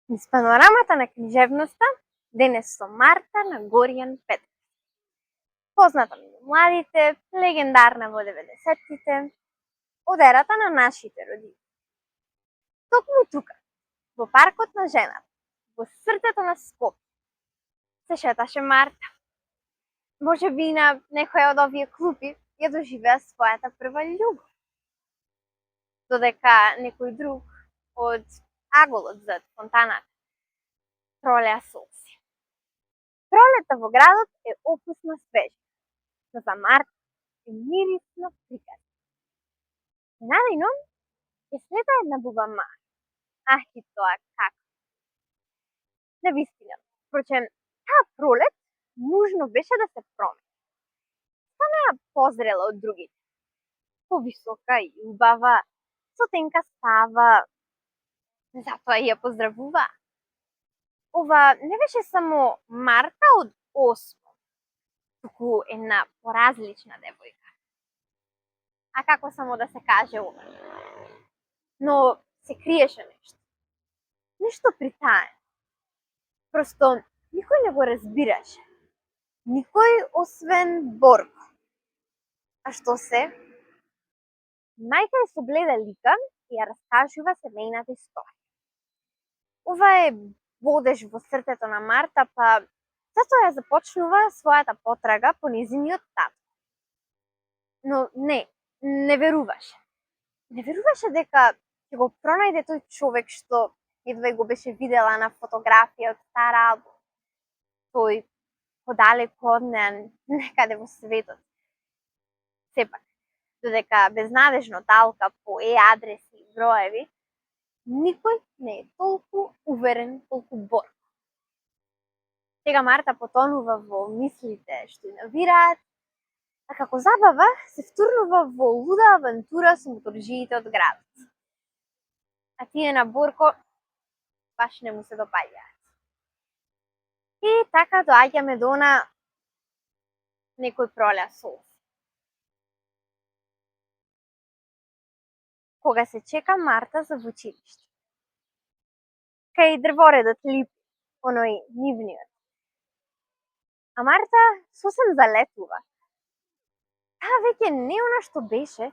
Низ панорамата на книжевноста, денес со Марта на Горијан Петров. Позната меѓу младите, легендарна во 90-тите, од ерата на нашите родители. Токму тука, во паркот на жената, во срцето на Скопје, се шеташе Марта. Може би на некоја од овие клупи ја доживеа својата прва љубов. Додека некој друг од аголот зад фонтаната пролеа солзи. Пролета во градот е опусна свежа, но за Марта е мирисно приказна. Надином е слета една бубама. Ахи тоа како! Навистина, впрочем, таа пролет нужно беше да се промени. Станаа позрела од другите. Повисока и убава, со тенка става, затоа ја поздравува. Ова не беше само Марта од осмо, туку една поразлична девојка. А како само да се каже ова? Но се криеше нешто. Нешто притаено. Просто никој не го разбираше. Никој освен Борко. А што се? Мајка е со бледа лика и ја раскажува семејната историја. Ова е водеж во срцето на Марта, па затоа ја започнува својата потрага по нејзиниот татко. Но не веруваше. Не веруваше дека ќе го пронајде тој човек што едва го беше видела на фотографија од стар албум. Тој подалеку од неа, некаде во светот. Сепак, додека безнадежно талка по адреси и броеви, никој не е толку уверен колку Борко. Сега Марта потонува во мислите што ја навираат, а како забава се втурнува во луда авантура со моторџиите од градот. А тие на Борко баш не му се допаѓаат. И така доаѓаме до она некој пролеа солзи. Кога се чека Марта за во училиште. Кај дрворедот липи, оној нивниот. А Марта сосем залетува. Таа веќе не она што беше.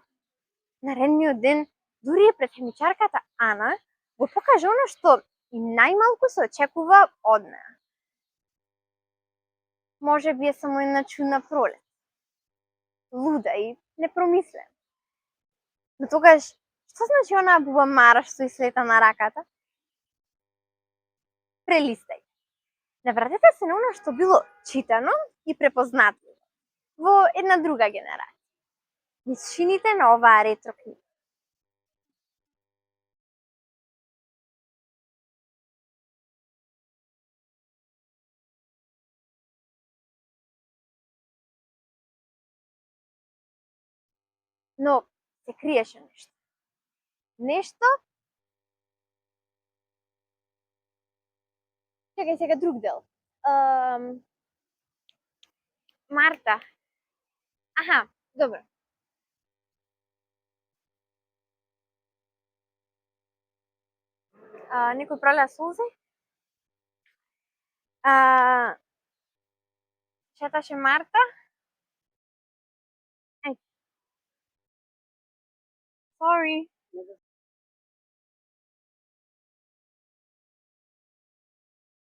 Наредниот ден, дури е пред хемичарката Ана, го покажа она што и најмалку се очекува од неа. Може би е само една чудна пролет. Луда и непромислена. Но тогаш, што значи онаа бубамара што слета на раката? Прелистај. Навратете се на она што било читано и препознатливо во една друга генерација. Низ шините на оваа ретро книга. Но се криеше нешто. Нешто? Чекај сега друг дел. Марта. Аха, добро. Некој пролеа солзи? Шеташе Марта? Sorry.